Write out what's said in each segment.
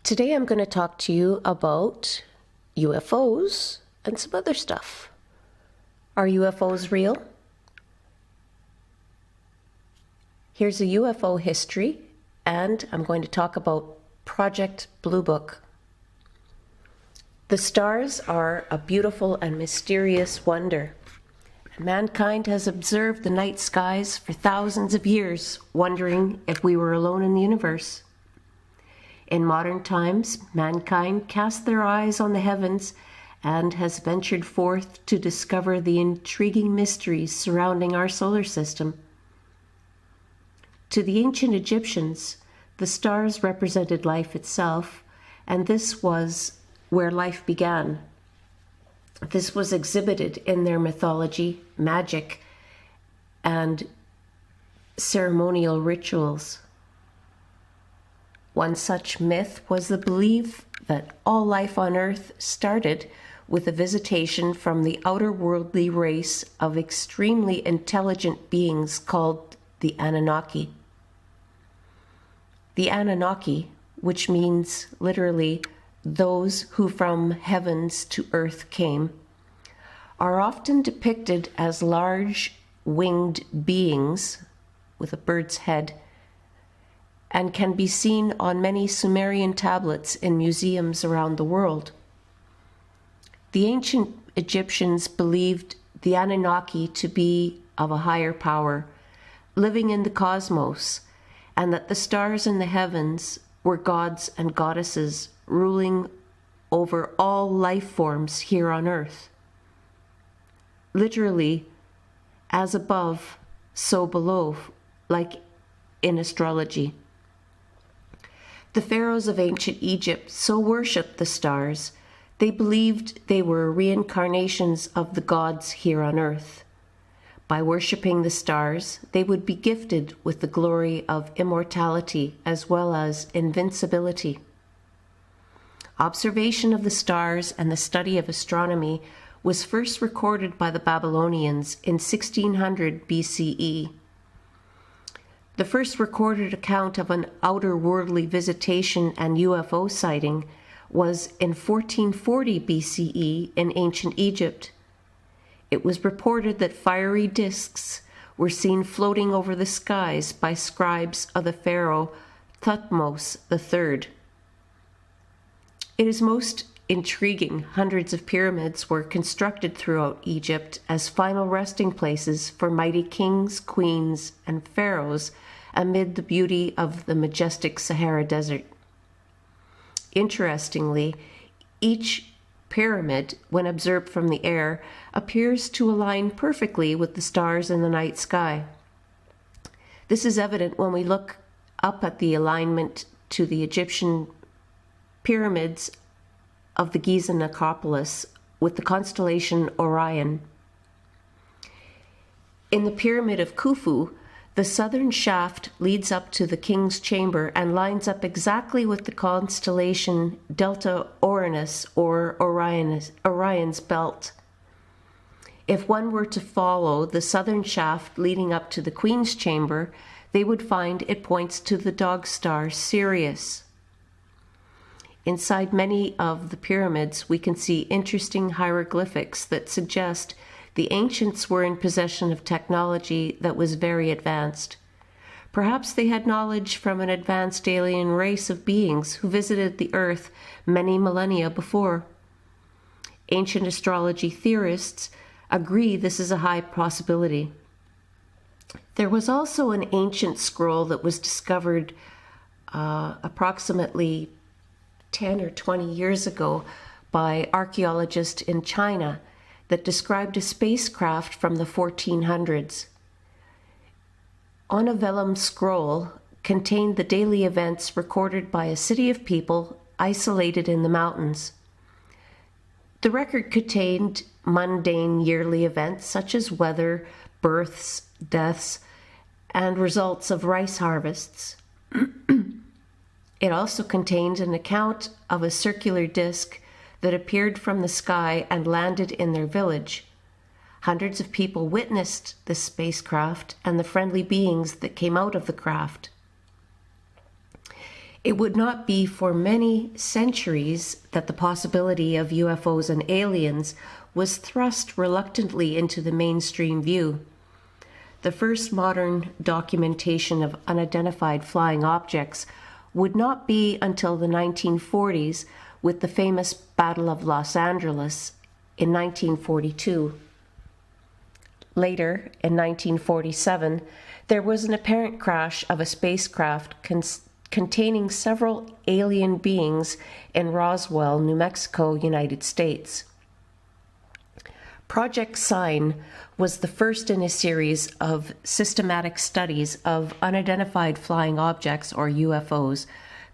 Today I'm going to talk to you about UFOs and some other stuff. Are UFOs real? Here's a UFO history, and I'm going to talk about Project Blue Book. The stars are a beautiful and mysterious wonder. Mankind has observed the night skies for thousands of years, wondering if we were alone in the universe. In modern times, mankind cast their eyes on the heavens and has ventured forth to discover the intriguing mysteries surrounding our solar system. To the ancient Egyptians, the stars represented life itself, and this was where life began. This was exhibited in their mythology, magic, and ceremonial rituals. One such myth was the belief that all life on Earth started with a visitation from the outer-worldly race of extremely intelligent beings called the Annunaki. The Annunaki, which means literally those who from heavens to earth came, are often depicted as large winged beings with a bird's head, and can be seen on many Sumerian tablets in museums around the world. The ancient Egyptians believed the Anunnaki to be of a higher power, living in the cosmos, and that the stars in the heavens were gods and goddesses ruling over all life forms here on Earth. Literally, as above, so below, like in astrology. The pharaohs of ancient Egypt so worshipped the stars, they believed they were reincarnations of the gods here on earth. By worshipping the stars, they would be gifted with the glory of immortality as well as invincibility. Observation of the stars and the study of astronomy was first recorded by the Babylonians in 1600 BCE. The first recorded account of an outer-worldly visitation and UFO sighting was in 1440 BCE in ancient Egypt. It was reported that fiery discs were seen floating over the skies by scribes of the pharaoh Thutmose III. It is most intriguing. Hundreds of pyramids were constructed throughout Egypt as final resting places for mighty kings, queens, and pharaohs amid the beauty of the majestic Sahara Desert. Interestingly, each pyramid, when observed from the air, appears to align perfectly with the stars in the night sky. This is evident when we look up at the alignment to the Egyptian pyramids of the Giza necropolis with the constellation Orion. In the pyramid of Khufu, the southern shaft leads up to the king's chamber and lines up exactly with the constellation Delta Orionis, or Orion's belt. If one were to follow the southern shaft leading up to the queen's chamber, they would find it points to the dog star Sirius. Inside many of the pyramids, we can see interesting hieroglyphics that suggest the ancients were in possession of technology that was very advanced. Perhaps they had knowledge from an advanced alien race of beings who visited the Earth many millennia before. Ancient astrology theorists agree this is a high possibility. There was also an ancient scroll that was discovered approximately 10 or 20 years ago by archaeologists in China that described a spacecraft from the 1400s. On a vellum scroll contained the daily events recorded by a city of people isolated in the mountains. The record contained mundane yearly events such as weather, births, deaths, and results of rice harvests. It also contained an account of a circular disc that appeared from the sky and landed in their village. Hundreds of people witnessed the spacecraft and the friendly beings that came out of the craft. It would not be for many centuries that the possibility of UFOs and aliens was thrust reluctantly into the mainstream view. The first modern documentation of unidentified flying objects would not be until the 1940s with the famous Battle of Los Angeles in 1942. Later, in 1947, there was an apparent crash of a spacecraft containing several alien beings in Roswell, New Mexico, United States. Project Sign was the first in a series of systematic studies of unidentified flying objects, or UFOs,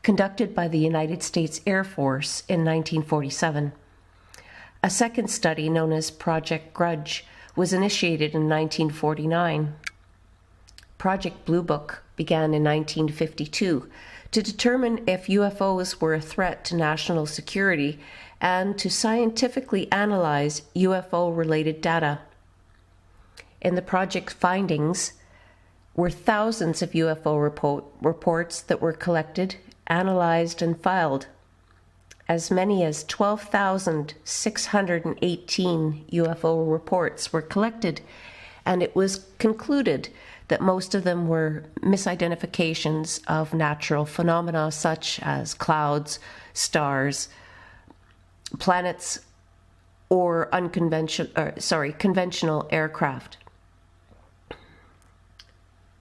conducted by the United States Air Force in 1947. A second study, known as Project Grudge, was initiated in 1949. Project Blue Book began in 1952 to determine if UFOs were a threat to national security and to scientifically analyze UFO-related data. In the project findings were thousands of UFO reports that were collected, analyzed, and filed. As many as 12,618 UFO reports were collected, and it was concluded that most of them were misidentifications of natural phenomena such as clouds, stars, planets, or conventional aircraft.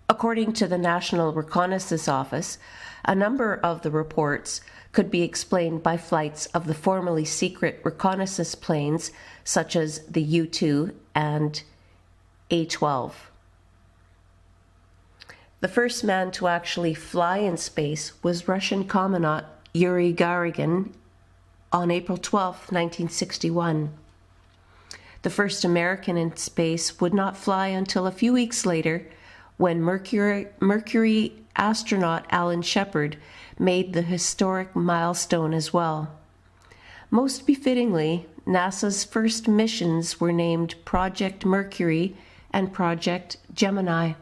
According to the National Reconnaissance Office, a number of the reports could be explained by flights of the formerly secret reconnaissance planes such as the U-2 and A-12. The first man to actually fly in space was Russian cosmonaut Yuri Gagarin on April 12, 1961. The first American in space would not fly until a few weeks later, when Mercury astronaut Alan Shepard made the historic milestone as well. Most befittingly, NASA's first missions were named Project Mercury and Project Gemini.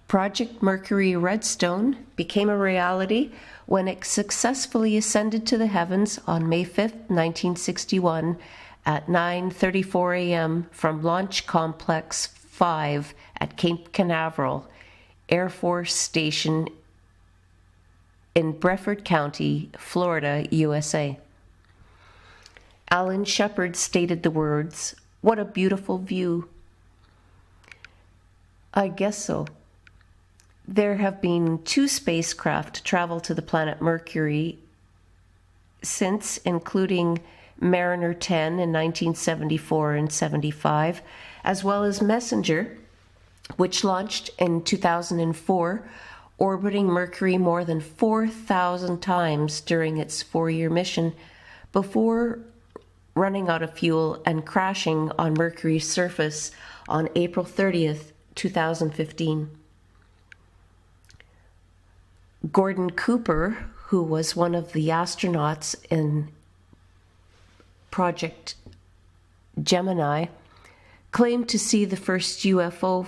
Project Mercury Redstone became a reality when it successfully ascended to the heavens on May 5, 1961 at 9:34 a.m. from Launch Complex 5 at Cape Canaveral Air Force Station in Brevard County, Florida, USA. Alan Shepard stated the words, "What a beautiful view." I guess so. There have been 2 spacecraft to travel to the planet Mercury since, including Mariner 10 in 1974 and 75, as well as Messenger, which launched in 2004, orbiting Mercury more than 4,000 times during its 4-year mission before running out of fuel and crashing on Mercury's surface on April 30th, 2015. Gordon Cooper, who was one of the astronauts in Project Gemini, claimed to see his first UFO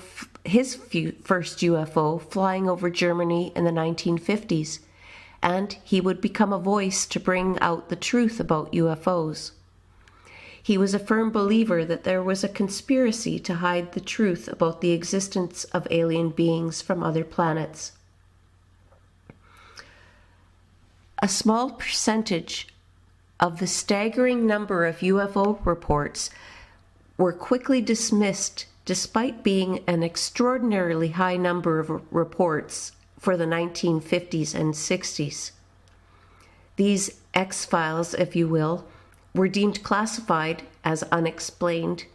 flying over Germany in the 1950s, and he would become a voice to bring out the truth about UFOs. He was a firm believer that there was a conspiracy to hide the truth about the existence of alien beings from other planets. A small percentage of the staggering number of UFO reports were quickly dismissed despite being an extraordinarily high number of reports for the 1950s and 60s. These X-files, if you will, were deemed classified as unexplained,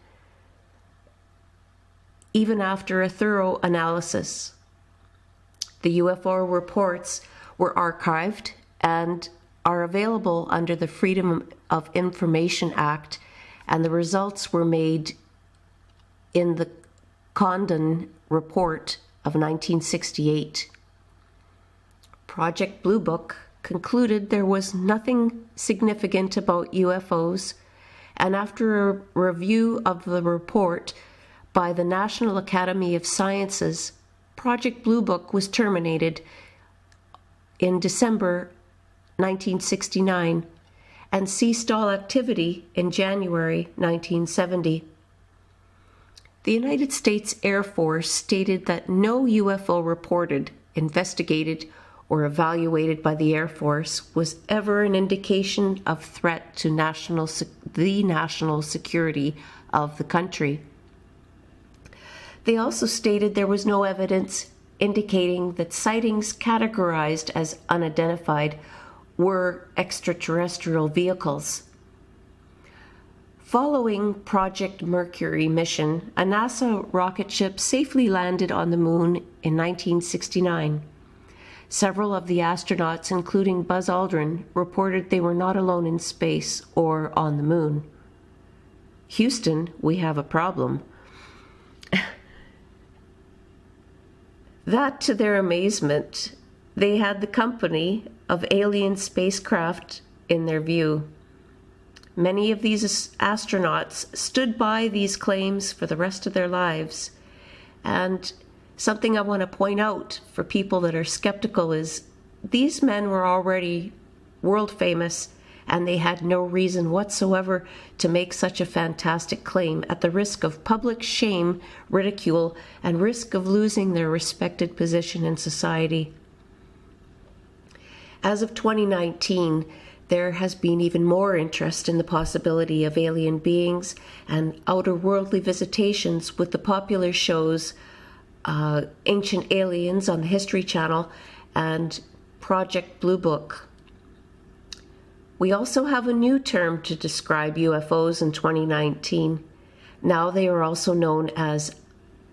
even after a thorough analysis. The UFO reports were archived and are available under the Freedom of Information Act, and the results were made in the Condon Report of 1968. Project Blue Book concluded there was nothing significant about UFOs, and after a review of the report by the National Academy of Sciences, Project Blue Book was terminated in December 1969 and ceased all activity in January 1970. The United States Air Force stated that no UFO reported, investigated, or evaluated by the Air Force was ever an indication of threat to the national security of the country. They also stated there was no evidence indicating that sightings categorized as unidentified were extraterrestrial vehicles. Following Project Mercury mission, a NASA rocket ship safely landed on the moon in 1969. Several of the astronauts, including Buzz Aldrin, reported they were not alone in space or on the moon. Houston, we have a problem. That, to their amazement, they had the company of alien spacecraft in their view. Many of these astronauts stood by these claims for the rest of their lives. And something I want to point out for people that are skeptical is these men were already world famous, and they had no reason whatsoever to make such a fantastic claim at the risk of public shame, ridicule, and risk of losing their respected position in society. As of 2019, there has been even more interest in the possibility of alien beings and outer-worldly visitations with the popular shows Ancient Aliens on the History Channel and Project Blue Book. We also have a new term to describe UFOs in 2019. Now they are also known as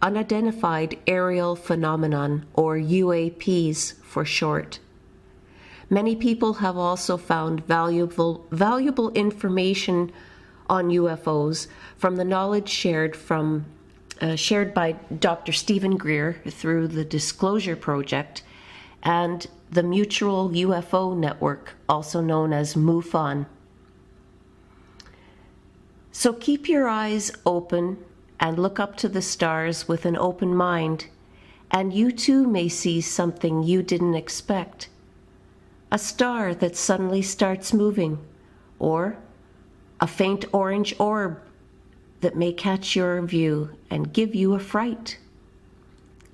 Unidentified Aerial Phenomenon, or UAPs for short. Many people have also found valuable information on UFOs from the knowledge shared by Dr. Stephen Greer through the Disclosure Project and the Mutual UFO Network, also known as MUFON. So keep your eyes open and look up to the stars with an open mind, and you too may see something you didn't expect. A star that suddenly starts moving, or a faint orange orb that may catch your view and give you a fright.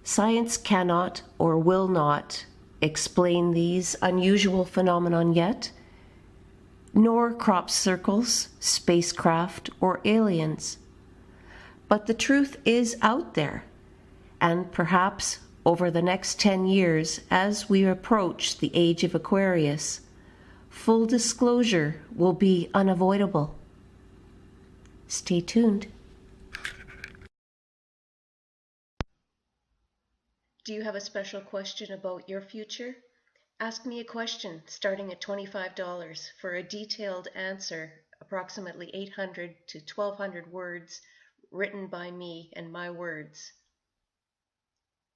Science cannot or will not explain these unusual phenomenon yet, nor crop circles, spacecraft, or aliens. But the truth is out there, and perhaps over the next 10 years, as we approach the age of Aquarius, full disclosure will be unavoidable. Stay tuned. Do you have a special question about your future? Ask me a question starting at $25 for a detailed answer, approximately 800 to 1200 words written by me and my words.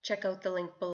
Check out the link below.